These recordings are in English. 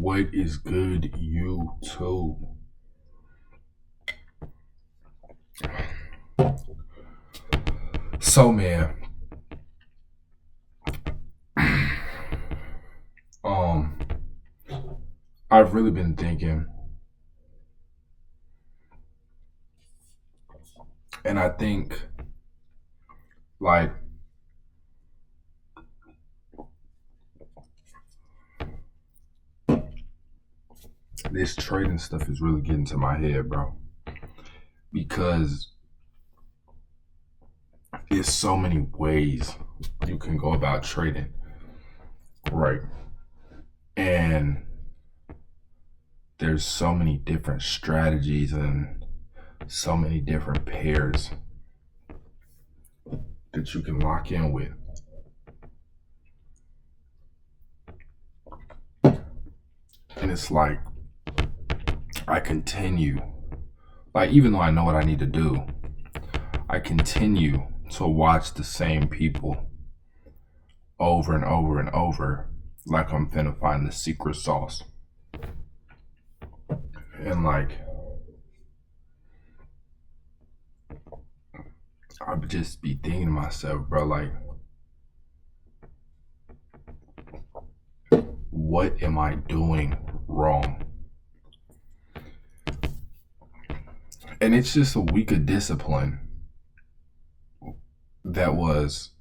What is good, YouTube? So, man, um, I've really been thinking, and I think like this trading stuff is really getting to my head, bro, because there's so many ways you can go about trading, right? And there's so many different strategies and so many different pairs that you can lock in with. And it's like, I continue, like, even though I know what I need to do, I continue to watch the same people over and over and over, like I'm finna find the secret sauce. And like, I would just be thinking to myself, bro, like, what am I doing wrong? And it's just a week of discipline that was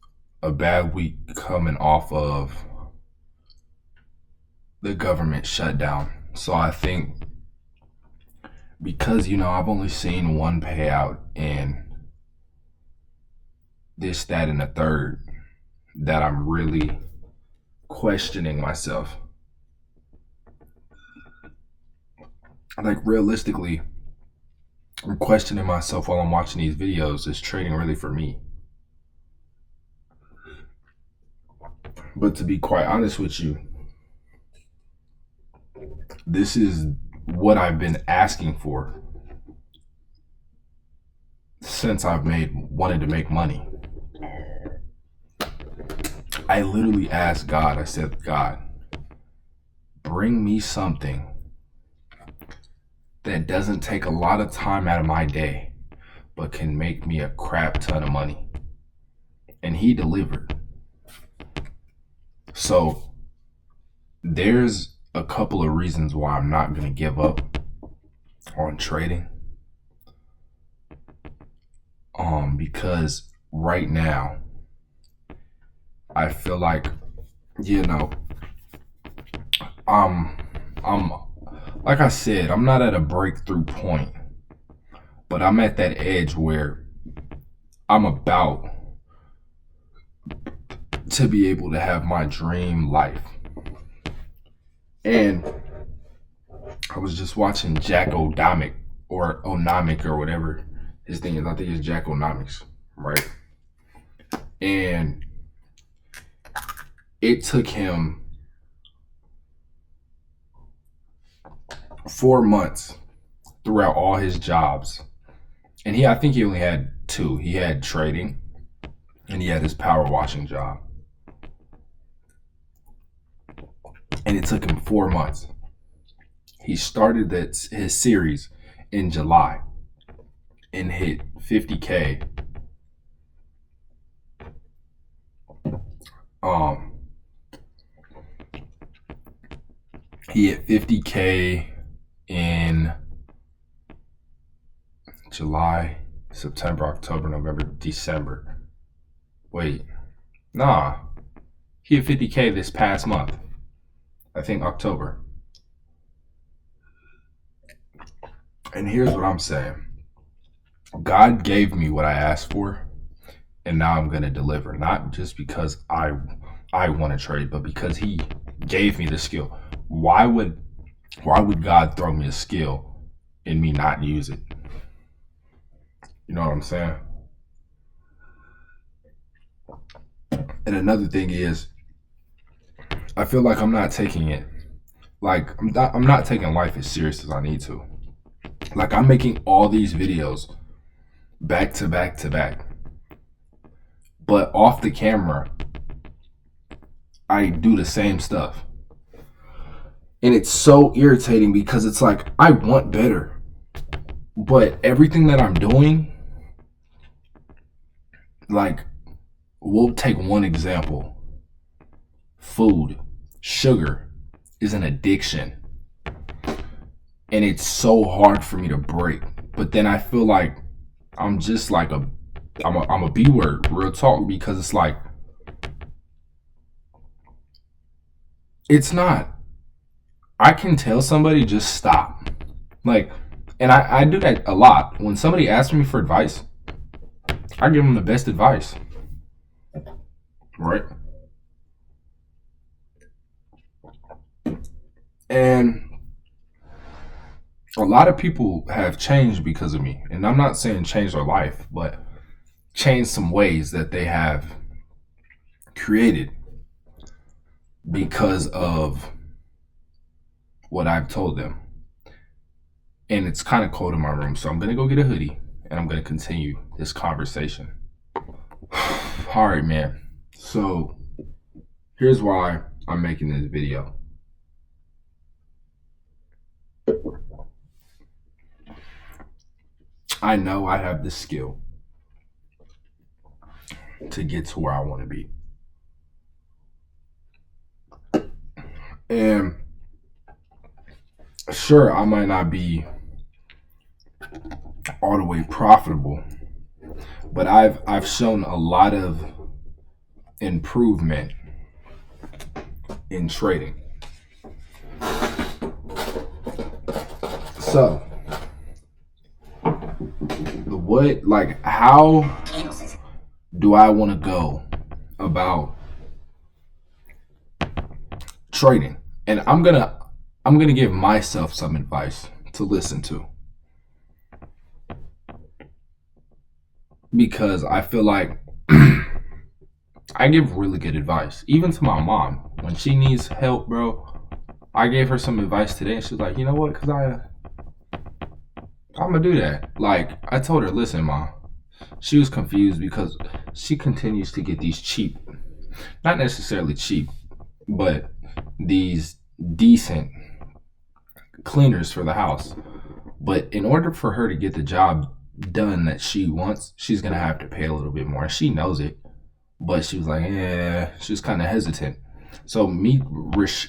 a bad week coming off of the government shutdown. So I think because, I've only seen one payout and this, that, and the third, that I'm really questioning myself. Like, realistically, I'm questioning myself while I'm watching these videos. Is trading really for me? But to be quite honest with you, this is what I've been asking for since I've wanted to make money. I literally asked God, I said, God, bring me something that doesn't take a lot of time out of my day, but can make me a crap ton of money. And he delivered. So there's a couple of reasons why I'm not going to give up on trading. Because right now, I feel like, I'm like I said, I'm not at a breakthrough point, but I'm at that edge where I'm about to be able to have my dream life. And I was just watching Jack Onomic or Onomic or whatever his thing is. I think it's Jack Onomics, right? And it took him 4 months throughout all his jobs. And I think he only had two. He had trading and he had his power washing job. And it took him 4 months. He started his series in July and hit 50K. He hit 50K in July, September, October, November, December. Wait, nah. He hit 50K this past month. I think October. And here's what I'm saying. God gave me what I asked for, and now I'm going to deliver. Not just because I want to trade, but because he gave me the skill. Why would God throw me a skill and me not use it? You know what I'm saying? And another thing is, I feel like I'm not taking it. Like, I'm not taking life as serious as I need to. Like, I'm making all these videos back to back to back. But off the camera, I do the same stuff. And it's so irritating because it's like, I want better. But everything that I'm doing, like, we'll take one example. Food, sugar is an addiction. And it's so hard for me to break. But then I feel like I'm just like I'm a B word, real talk, because it's like, it's not. I can tell somebody just stop. Like, and I do that a lot. When somebody asks me for advice, I give them the best advice. Right? And a lot of people have changed because of me. And I'm not saying change their life, but change some ways that they have created because of what I've told them. And it's kind of cold in my room, so I'm going to go get a hoodie and I'm going to continue this conversation. All right, man. So here's why I'm making this video. I know I have the skill to get to where I want to be. And sure, I might not be all the way profitable, but I've shown a lot of improvement in trading. So, how do I want to go about trading? And I'm gonna give myself some advice to listen to, because I feel like I give really good advice, even to my mom when she needs help, bro. I gave her some advice today, and she's like, you know what, I'm gonna do that. Like, I told her, listen, Mom. She was confused because she continues to get these cheap, not necessarily cheap, but these decent cleaners for the house. But in order for her to get the job done that she wants, she's gonna have to pay a little bit more. She knows it, but she was like, yeah, she was kind of hesitant. So me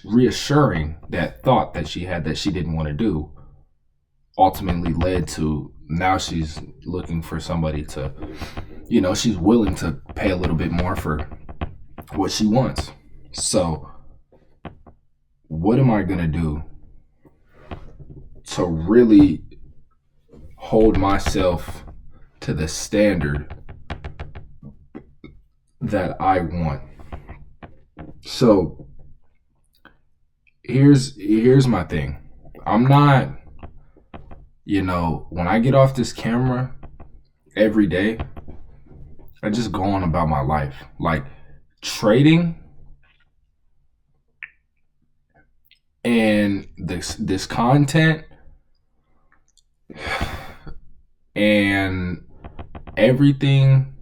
reassuring that thought that she had that she didn't want to do ultimately led to now she's looking for somebody to, she's willing to pay a little bit more for what she wants. So what am I going to do to really hold myself to the standard that I want? So here's my thing. I'm not, when I get off this camera every day, I just go on about my life. Like, trading and this content and everything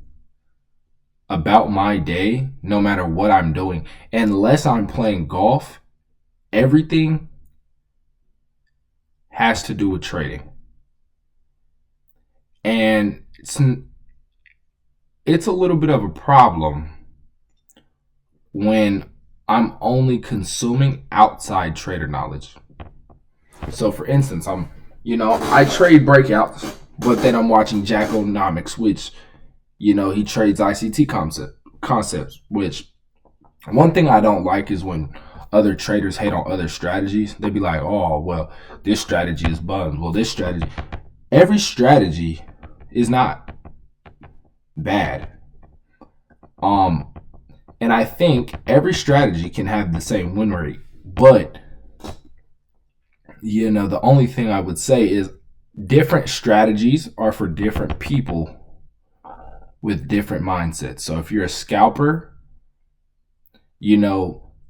about my day, no matter what I'm doing, unless I'm playing golf, everything has to do with trading. And it's a little bit of a problem when I'm only consuming outside trader knowledge. So for instance, I trade breakouts, but then I'm watching Jackonomics, which, he trades ICT concepts, which one thing I don't like is when other traders hate on other strategies. They'd be like, oh, well, this strategy is bums. Well, every strategy is not bad. And I think every strategy can have the same win rate. But, the only thing I would say is different strategies are for different people with different mindsets. So if you're a scalper,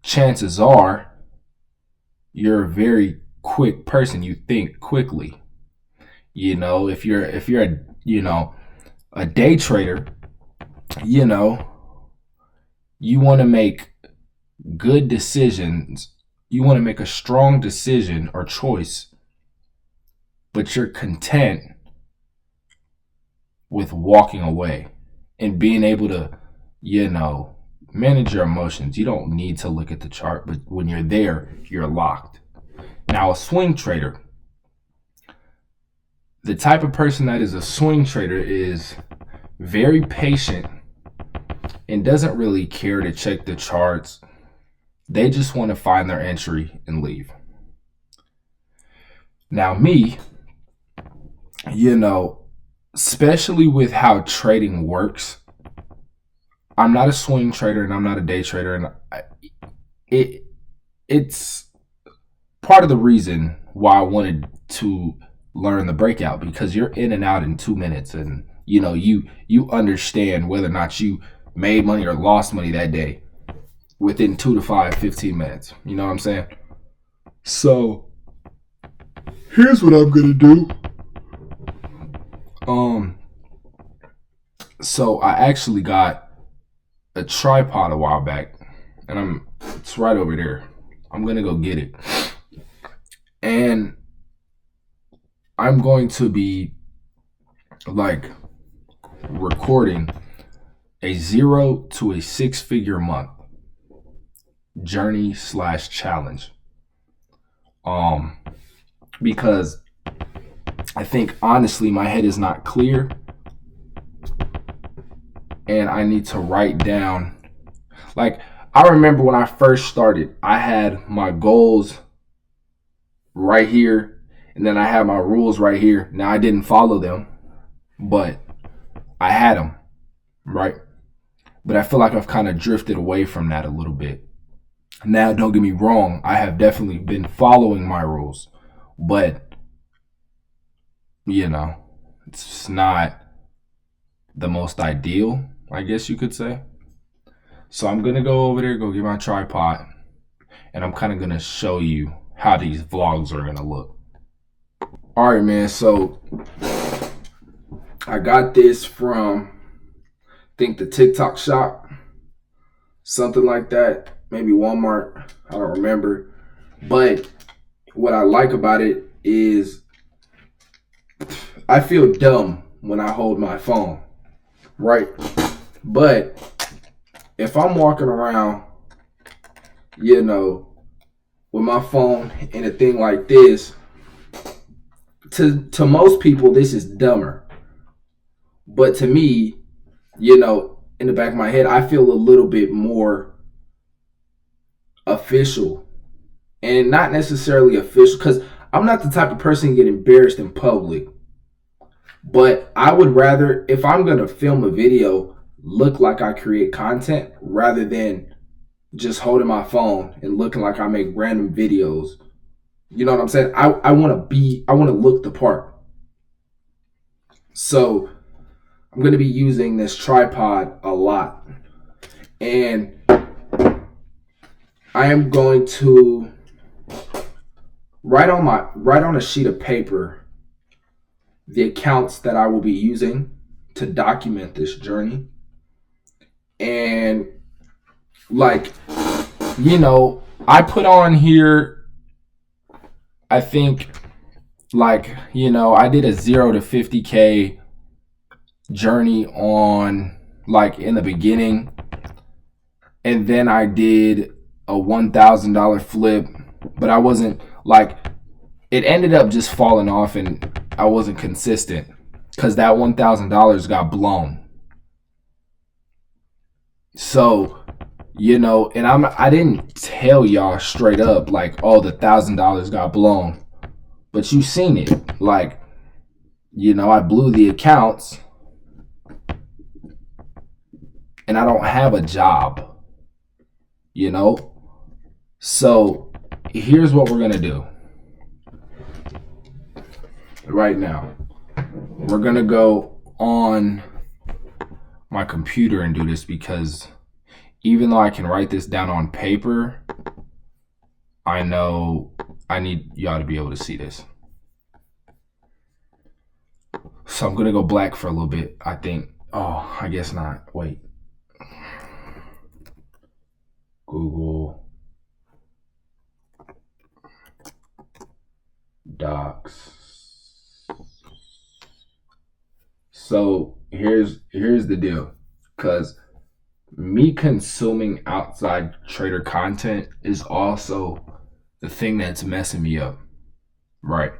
chances are you're a very quick person. You think quickly. If you're a day trader, you want to make good decisions, you want to make a strong decision or choice, but you're content with walking away and being able to, manage your emotions. You don't need to look at the chart, but when you're there, you're locked. Now, a swing trader, the type of person that is a swing trader is very patient and doesn't really care to check the charts. They just want to find their entry and leave. Now, me, especially with how trading works, I'm not a swing trader and I'm not a day trader, and it's part of the reason why I wanted to learn the breakout, because you're in and out in 2 minutes, and you understand whether or not you made money or lost money that day within 2 to 5, 15 minutes. You know what I'm saying? So here's what I'm gonna do. So I actually got a tripod a while back, and it's right over there. I'm gonna go get it, and I'm going to be recording a 0 to a 6-figure month journey / challenge. Because I think honestly my head is not clear, and I need to write down. I remember when I first started, I had my goals right here, and then I had my rules right here. Now, I didn't follow them, but I had them, right? But I feel like I've kind of drifted away from that a little bit. Now, don't get me wrong, I have definitely been following my rules, but it's not the most ideal, I guess you could say. So I'm going to go over there, go get my tripod, and I'm kind of going to show you how these vlogs are going to look. All right, man. So I got this from, I think, the TikTok shop, something like that. Maybe Walmart. I don't remember. But what I like about it is I feel dumb when I hold my phone, right? But if I'm walking around, with my phone and a thing like this, to most people, this is dumber. But to me, in the back of my head, I feel a little bit more official. And not necessarily official, because I'm not the type of person to get embarrassed in public. But I would rather, if I'm going to film a video, look like I create content rather than just holding my phone and looking like I make random videos. You know what I'm saying? I want to look the part. So I'm going to be using this tripod a lot. And I am going to write on a sheet of paper the accounts that I will be using to document this journey. And I put on here, I think, I did a 0 to 50K journey on, in the beginning. And then I did a $1,000 flip, but I wasn't, it ended up just falling off, and I wasn't consistent because that $1,000 got blown. So, and I didn't tell y'all straight up the $1,000 got blown, but you seen it. I blew the accounts, and I don't have a job. So here's what we're gonna do right now. We're gonna go on my computer and do this, because even though I can write this down on paper, I know I need y'all to be able to see this. So I'm gonna go black for a little bit, I think. Oh, I guess not. Wait. Google docs. So here's the deal, because me consuming outside trader content is also the thing that's messing me up, right?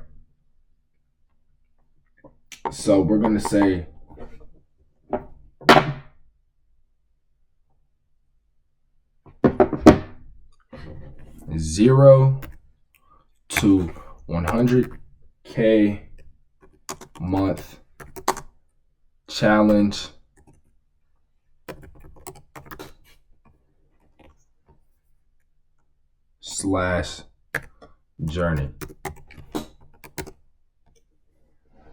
So we're gonna say 0 to 100K month challenge / journey.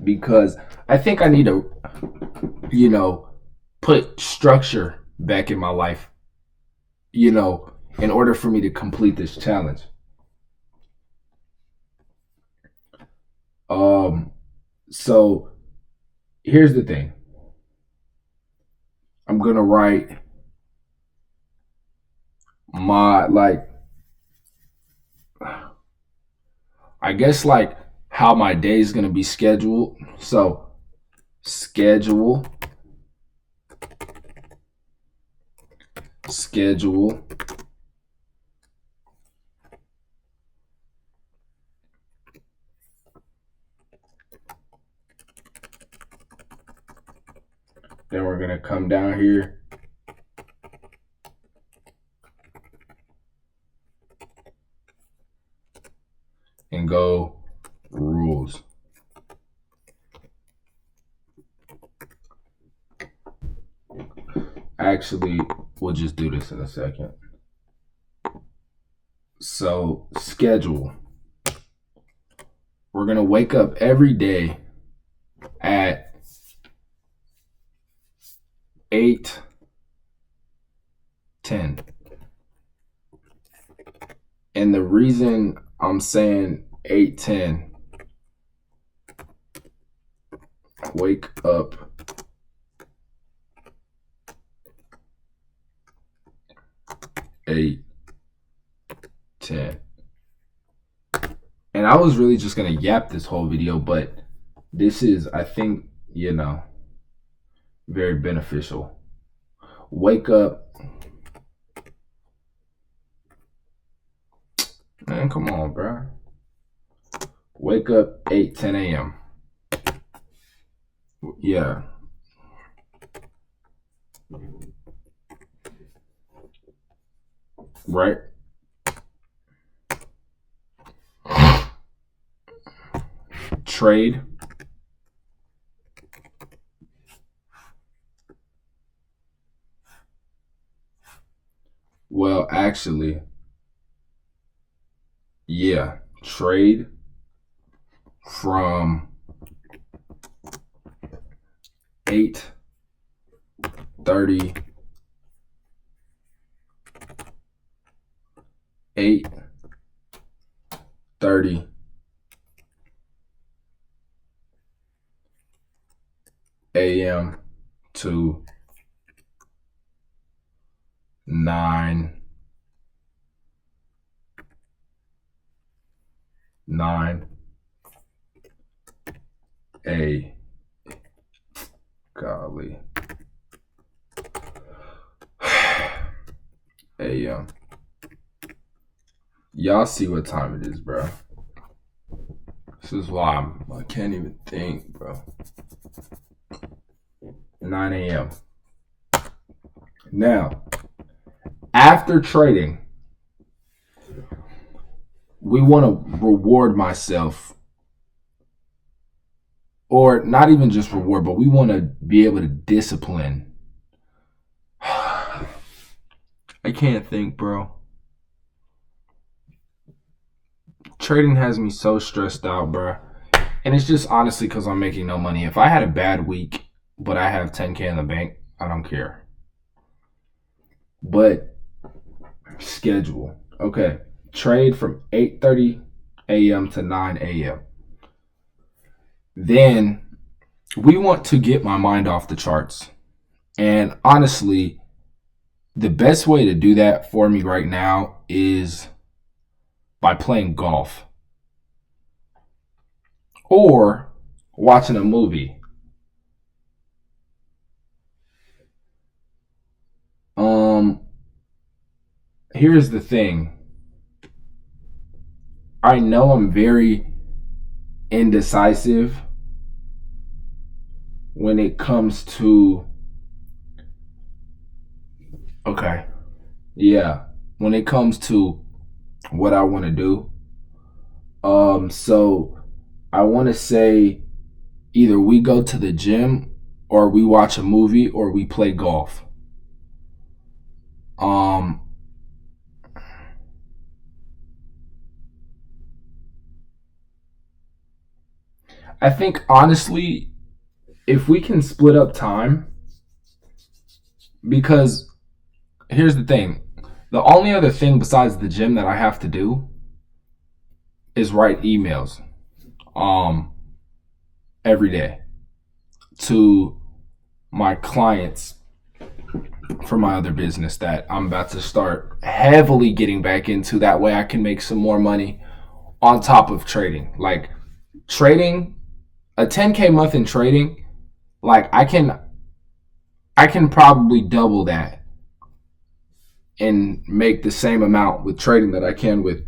Because I think I need to, put structure back in my life, in order for me to complete this challenge. So here's the thing. I'm gonna write my, I guess, how my day is gonna be scheduled. So schedule. Then we're gonna come down here and go rules. Actually, we'll just do this in a second. So schedule. We're gonna wake up every day at 8:10. And the reason I'm saying 8:10, wake up eight 10. And I was really just gonna yap this whole video, but this is, I think, very beneficial. Wake up. Man, come on, bro. Wake up 8:10 a.m. Yeah. Right? Trade. Well, actually, yeah, trade from 8:30 a.m. to 9 a. Golly. a.m. Y'all see what time it is, bro. This is why I can't even think, bro. 9 a.m. Now, after trading, we want to reward myself, or not even just reward, but we want to be able to discipline. I can't think, bro. Trading has me so stressed out, bro. And it's just honestly because I'm making no money. If I had a bad week, but I have 10K in the bank, I don't care. But schedule. Okay. Trade from 8:30 a.m. to 9 a.m. Then we want to get my mind off the charts. And honestly, the best way to do that for me right now is by playing golf. or watching a movie. Um, Here's the thing. I know I'm very indecisive when it comes to, okay, yeah, when it comes to what I want to do. So I want to say either we go to the gym or we watch a movie or we play golf. Um, I think honestly, if we can split up time, because here's the thing, the only other thing besides the gym that I have to do is write emails um every day to my clients for my other business that I'm about to start heavily getting back into. That way I can make some more money on top of trading. Like trading, a 10K month in trading, like I can probably double that and make the same amount with trading that I can with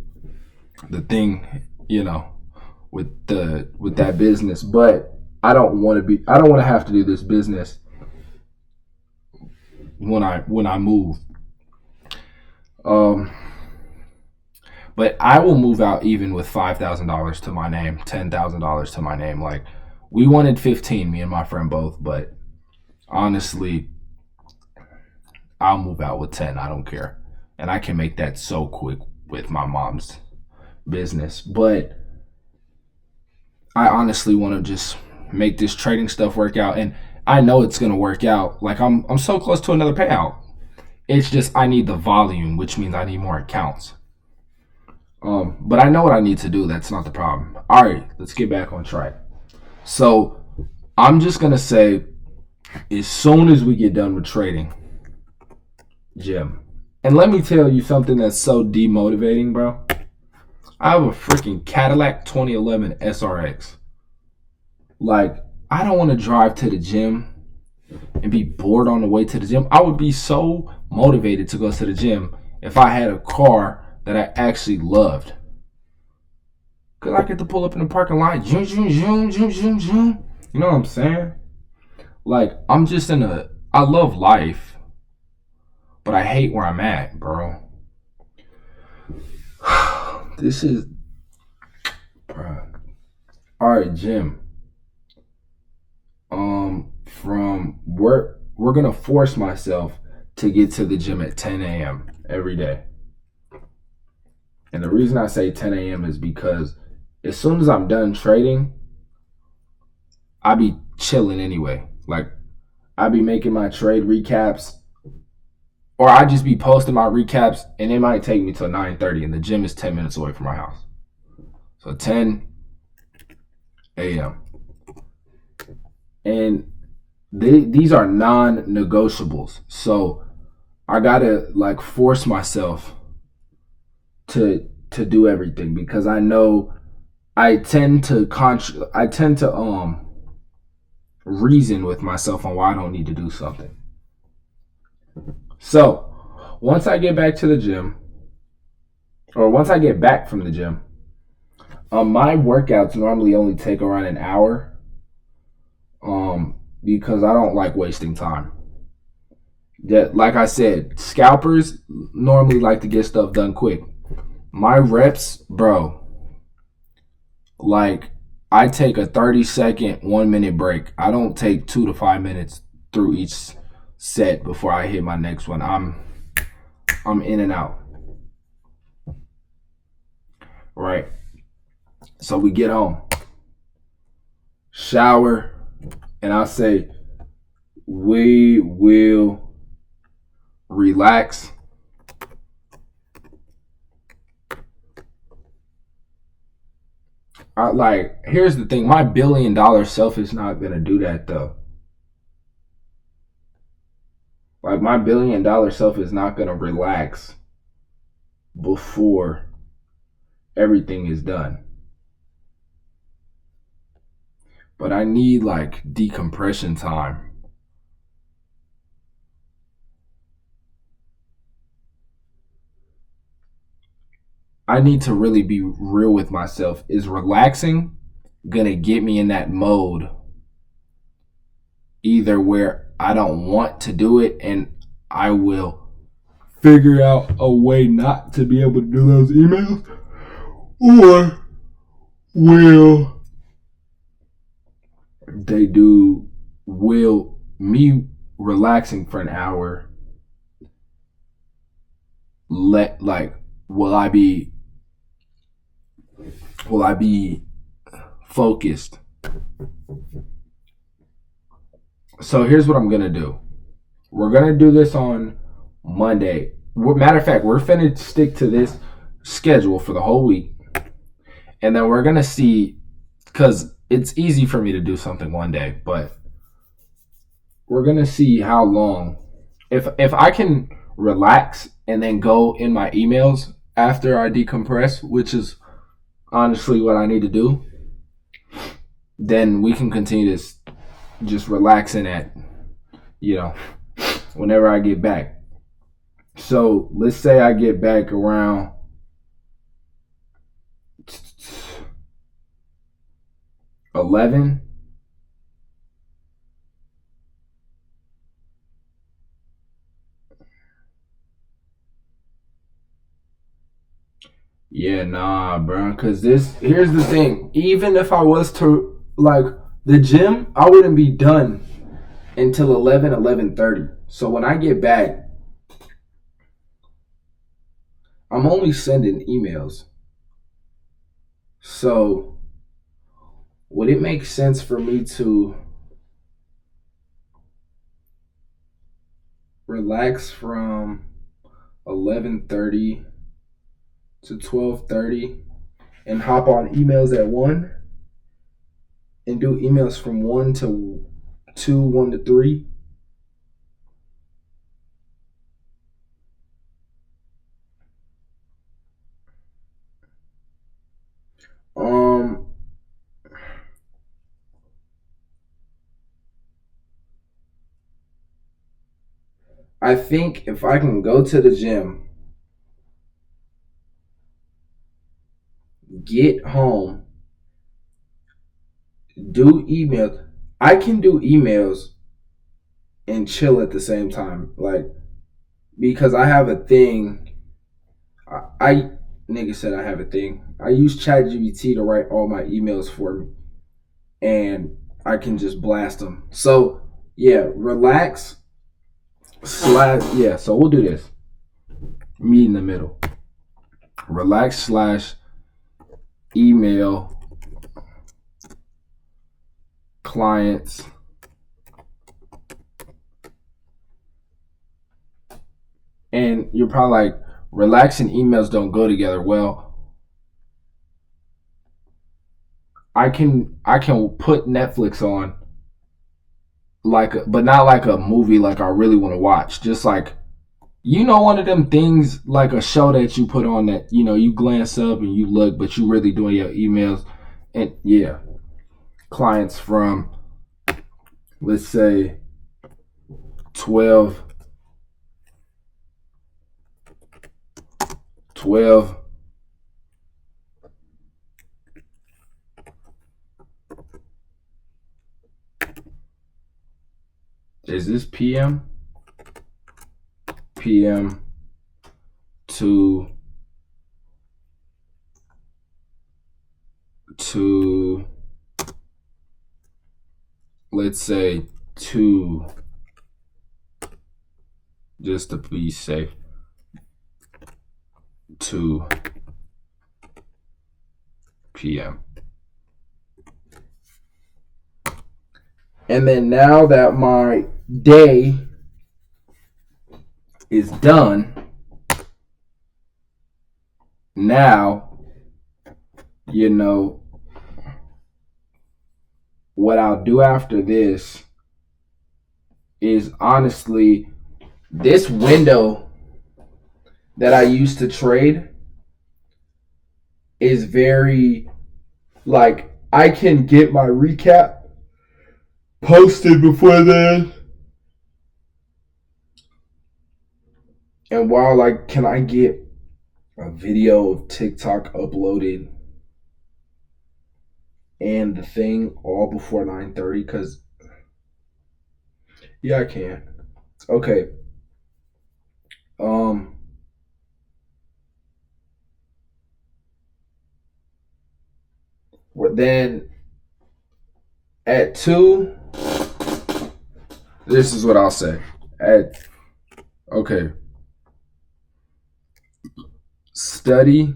the thing, you know, with that business. But I don't want to have to do this business when I move. Um but I will move out even with $5,000 to my name, $10,000 to my name. Like we wanted 15, me and my friend both, but honestly, I'll move out with 10. I don't care. And I can make that so quick with my mom's business. But I honestly want to just make this trading stuff work out, and I know it's going to work out. Like I'm so close to another payout. It's just I need the volume, which means I need more accounts. But I know what I need to do. That's not the problem. All right, let's get back on track. So I'm just gonna say, as soon as we get done with trading, gym. And let me tell you something that's so demotivating, bro. I have a freaking Cadillac 2011 SRX. Like, I don't want to drive to the gym and be bored on the way to the gym. I would be so motivated to go to the gym if I had a car that I actually loved. Cause I get to pull up in the parking lot, zoom, zoom, zoom, zoom, zoom, zoom. You know what I'm saying? Like, I love life, but I hate where I'm at, bro. This is, bro. All right, gym. From work, we're gonna force myself to get to the gym at 10 a.m. every day. And the reason I say 10 a.m. is because as soon as I'm done trading, I be chilling anyway. Like I be making my trade recaps, or I just be posting my recaps, and it might take me till 9:30, and the gym is 10 minutes away from my house. So 10 a.m. And these are non-negotiables. So I gotta like force myself to do everything because I know I tend to reason with myself on why I don't need to do something. So once I get back to the gym, or once I get back from the gym, my workouts normally only take around an hour, because I don't like wasting time. That, like I said, scalpers normally like to get stuff done quick. My reps, bro, like I take a 30-second, 1 minute break. I don't take 2 to 5 minutes through each set before I hit my next one. I'm in and out. Right. So we get home, shower, and I say we will relax. Here's the thing, my $1 billion self is not gonna do that though. Like my $1 billion self is not gonna relax before everything is done. but I need like decompression time. I need to really be real with myself. Is relaxing gonna get me in that mode either where I don't want to do it and I will figure out a way not to be able to do those emails, or will will me relaxing for an hour let like will I be focused? So here's what I'm gonna do. We're gonna do this on Monday. Matter of fact, we're finna stick to this schedule for the whole week, and then we're gonna see, because it's easy for me to do something one day, but we're gonna see how long. If I can relax and then go in my emails after I decompress, which is honestly what I need to do, then we can continue this just relaxing at, whenever I get back. So let's say I get back around 11. Yeah, nah, bro. Cause here's the thing. Even if I was to like the gym, I wouldn't be done until 11:30. So when I get back, I'm only sending emails. So would it make sense for me to relax from 11:30 to 12:30 and hop on emails at 1 and do emails from 1 to 2, 1 to 3? Um, I think if I can go to the gym, get home, do emails, I can do emails and chill at the same time. Like, because I have a thing. I nigga said I have a thing. I use ChatGPT to write all my emails for me, and I can just blast them. So yeah, relax. So we'll do this. Meet in the middle. Relax slash email clients. And you're probably like, relax and emails don't go together. Well, I can put Netflix on, but not like a movie like I really want to watch. Just like, one of them things, like a show that you put on that, you glance up and you look, but you really doing your emails. And yeah, clients from, let's say, 12 is this PM to let's say 2, just to be safe, 2 p.m. And then now that my day is done, now, what I'll do after this is, honestly, this window that I used to trade is very, like, I can get my recap posted before then. And while like, can I get a video of TikTok uploaded and the thing all before 9:30? Because yeah, I can. Okay. Then at 2, this is what I'll say. Okay. Study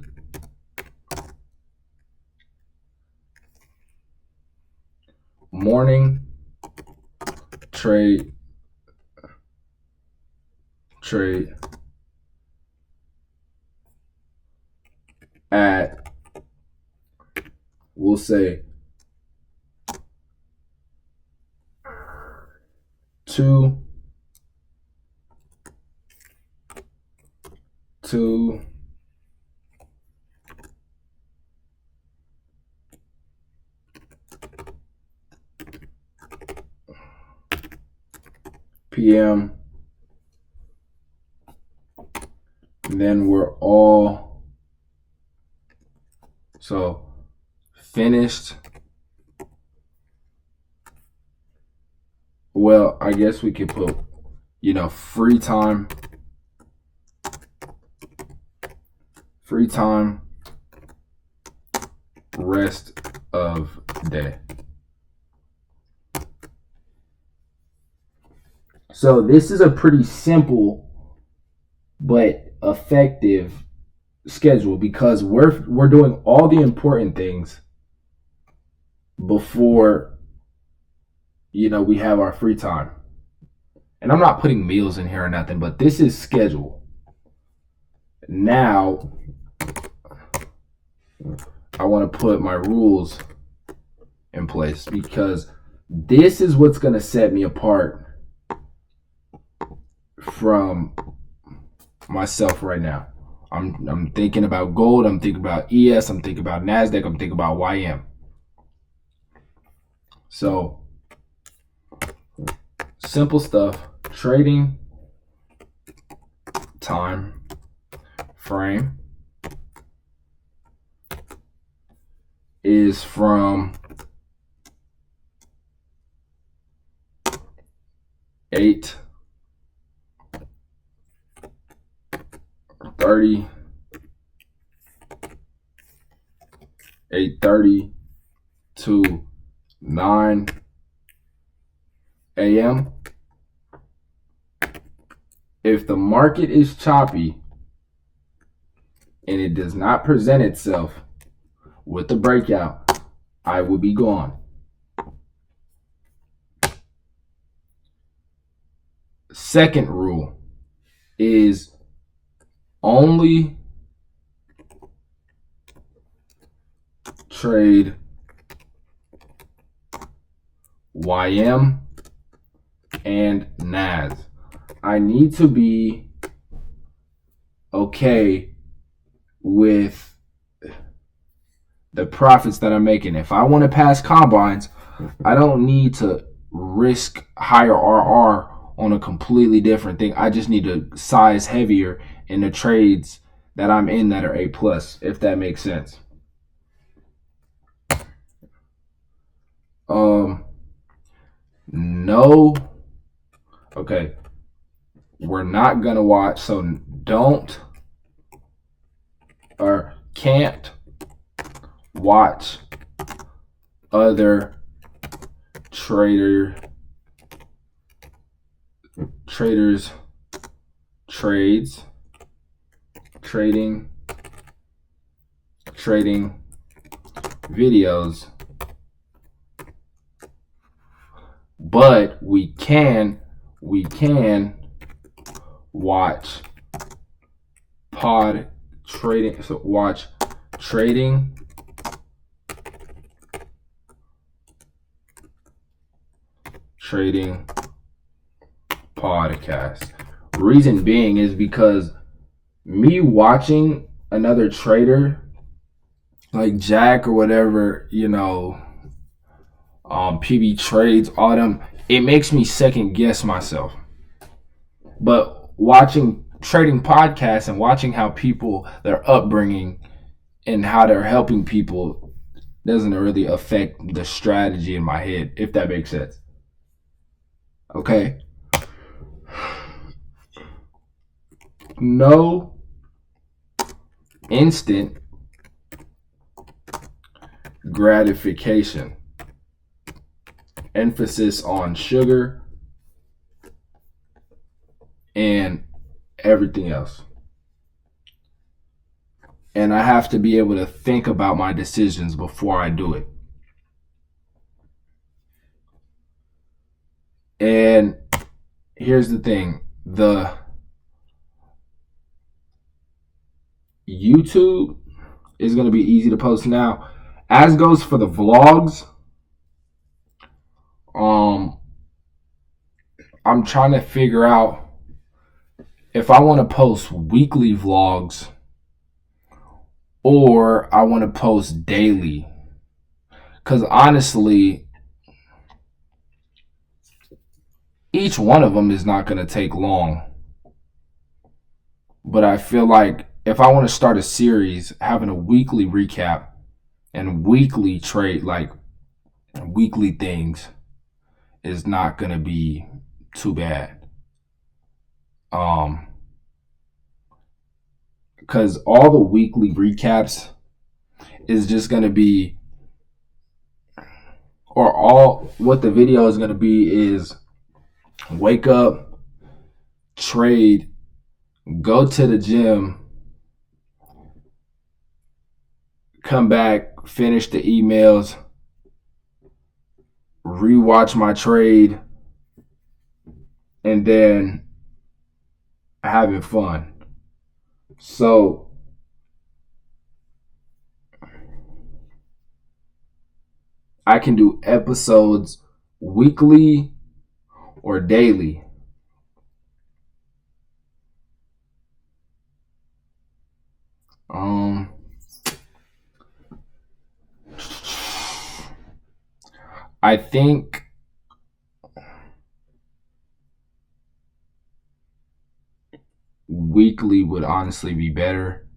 morning trade at, we'll say, 2 p.m. And then we're all finished. Well, I guess we could put, free time, rest of day. So this is a pretty simple but effective schedule because we're doing all the important things before we have our free time. And I'm not putting meals in here or nothing, but this is schedule. Now I want to put my rules in place because this is what's going to set me apart from myself right now. I'm thinking about gold, I'm thinking about ES, I'm thinking about NASDAQ, I'm thinking about YM. So simple stuff. Trading time frame is from 8:30 to 9 a.m. If the market is choppy and it does not present itself with the breakout, I will be gone. Second rule is only trade YM and NAS. I need to be okay with the profits that I'm making. If I want to pass combines, I don't need to risk higher RR on a completely different thing. I just need to size heavier in the trades that I'm in that are A+, if that makes sense. No. Okay. We're not going to watch, so don't or can't watch other traders trading videos, but we can watch trading. So watch trading podcast. Reason being is because me watching another trader like Jack or whatever, PB trades, all them. It makes me second guess myself. But watching trading podcasts and watching how people, their upbringing and how they're helping people doesn't really affect the strategy in my head, if that makes sense. Okay. No instant gratification. Emphasis on sugar and everything else. And I have to be able to think about my decisions before I do it. And here's the thing. The YouTube is going to be easy to post now. As goes for the vlogs, I'm trying to figure out if I want to post weekly vlogs or I want to post daily. Because honestly, each one of them is not going to take long. But I feel like if I want to start a series, having a weekly recap and weekly trade, like weekly things, is not going to be too bad. Because all the weekly recaps is just going to be, or all what the video is going to be is wake up, trade, go to the gym, come back, finish the emails, rewatch my trade, and then having fun. So I can do episodes weekly or daily. I think weekly would honestly be better.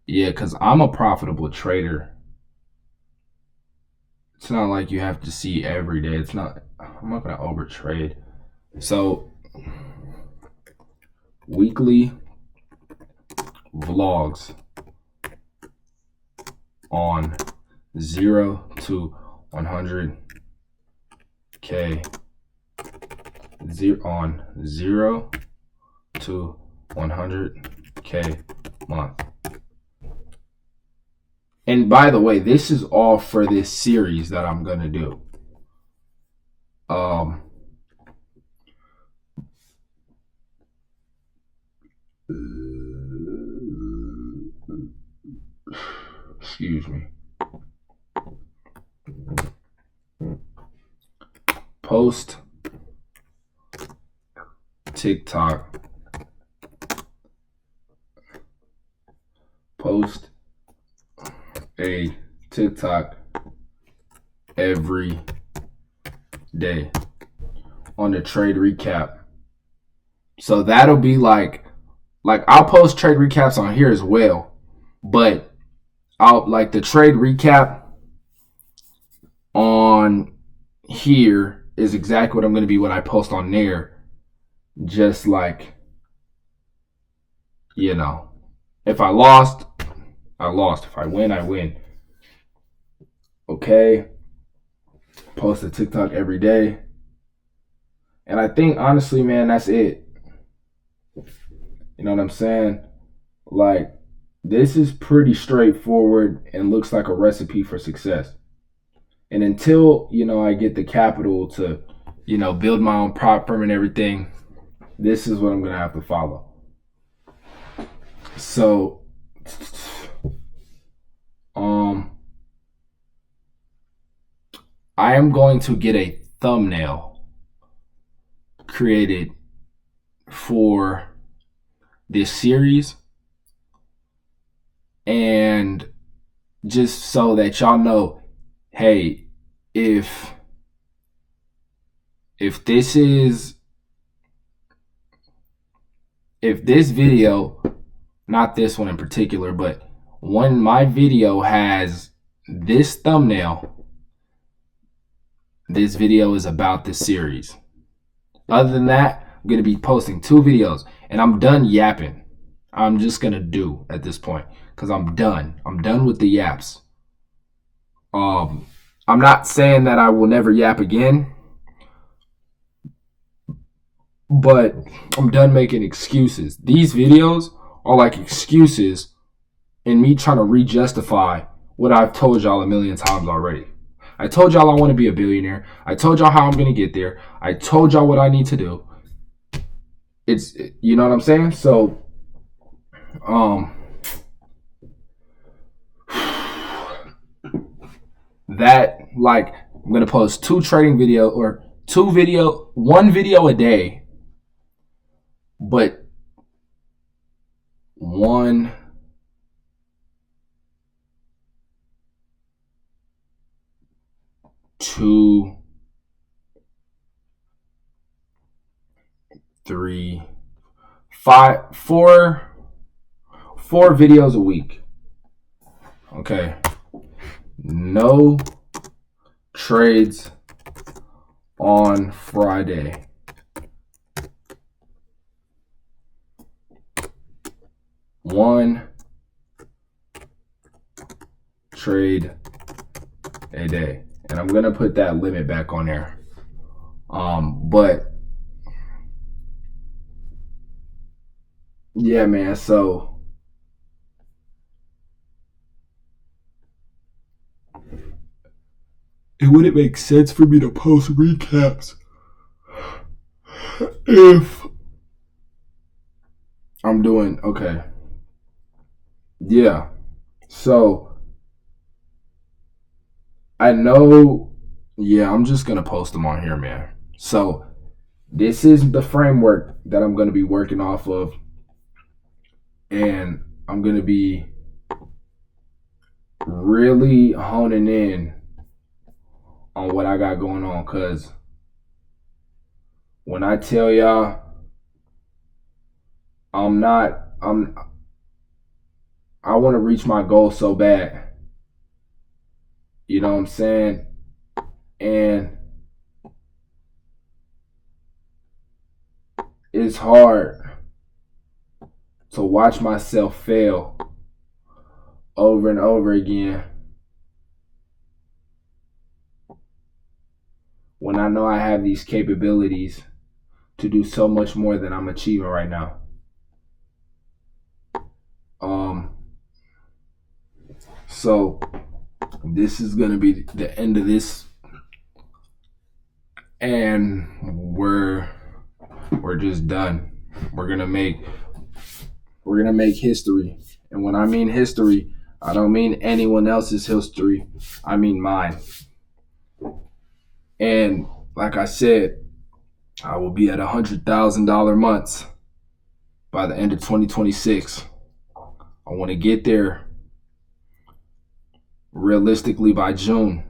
Yeah, because I'm a profitable trader. It's not like you have to see every day. I'm not going to overtrade. So, weekly vlogs on 0 to 100K. On 0 to 100K month. And by the way, this is all for this series that I'm going to do. Excuse me. Post TikTok. Post a TikTok every day on the trade recap. So that'll be like I'll post trade recaps on here as well, but I'll like the trade recap on here is exactly what I'm going to be when I post on there. Just like, if I lost, I lost. If I win, I win. Okay. Post a TikTok every day. And I think, honestly, man, that's it. You know what I'm saying? Like, this is pretty straightforward and looks like a recipe for success. And until, I get the capital to, build my own prop firm and everything, this is what I'm going to have to follow. So, I am going to get a thumbnail created for this series. And just so that y'all know, hey, if this is if this video, not this one in particular, but when my video has this thumbnail, this video is about this series. Other than that, I'm going to be posting 2 videos, and I'm done yapping. I'm just going to do at this point because I'm done. I'm done with the yaps. I'm not saying that I will never yap again, but I'm done making excuses. These videos are like excuses and me trying to re-justify what I've told y'all a million times already. I told y'all I want to be a billionaire. I told y'all how I'm going to get there. I told y'all what I need to do. It's, you know what I'm saying? So, that, like, I'm going to post 2 trading video or 1 video a day, but 1, 2, 3, 5, 4 videos a week. Okay. No trades on Friday. One trade a day. And I'm going to put that limit back on there. But yeah, man, so it wouldn't make sense for me to post recaps if I'm doing okay. Yeah. So I know, yeah, I'm just gonna post them on here, man. So this is the framework that I'm gonna be working off of, and I'm gonna be really honing in on what I got going on, because when I tell y'all I want to reach my goal so bad. You know what I'm saying? And it's hard to watch myself fail over and over again when I know I have these capabilities to do so much more than I'm achieving right now. So this is gonna be the end of this, and we're just done. We're gonna make history, and when I mean history, I don't mean anyone else's history. I mean mine. And like I said, I will be at $100,000 months by the end of 2026. I want to get there realistically by June.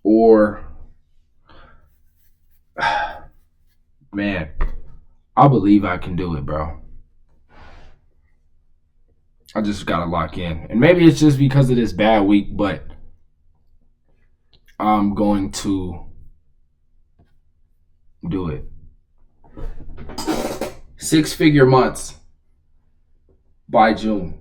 Or, man, I believe I can do it, bro. I just got to lock in. And maybe it's just because of this bad week, but I'm going to do it. 6-figure months by June.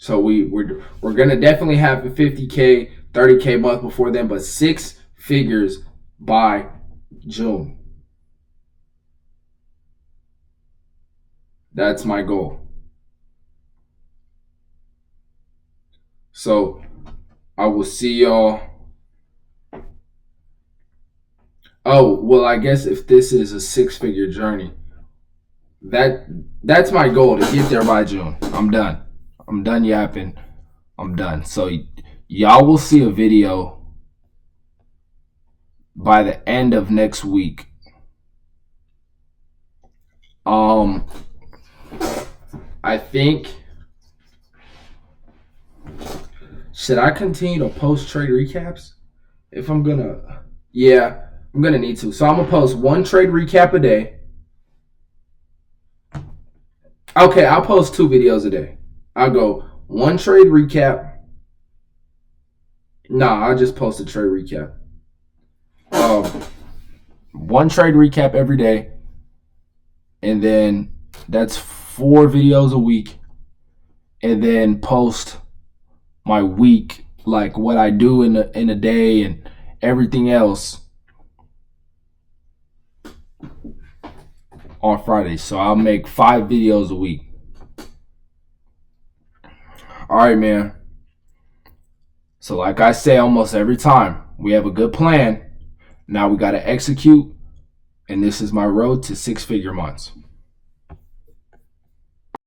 So we're gonna definitely have a 50K, 30K month before then, but 6 figures by June. That's my goal. So I will see y'all. Oh, well, I guess if this is a 6-figure journey, that's my goal, to get there by June. I'm done. I'm done yapping. I'm done. So y'all will see a video by the end of next week. I think, should I continue to post trade recaps? If I'm gonna, yeah, I'm gonna need to. So I'm gonna post one trade recap a day. Okay, I'll post 2 videos a day. I'll go one trade recap. Nah, I'll just post a trade recap. One trade recap every day, and then that's 4 videos a week, and then post my week, like what I do in a day and everything else on Friday. So I'll make 5 videos a week. All right, man. So like I say almost every time, we have a good plan. Now we got to execute, and this is my road to 6-figure months.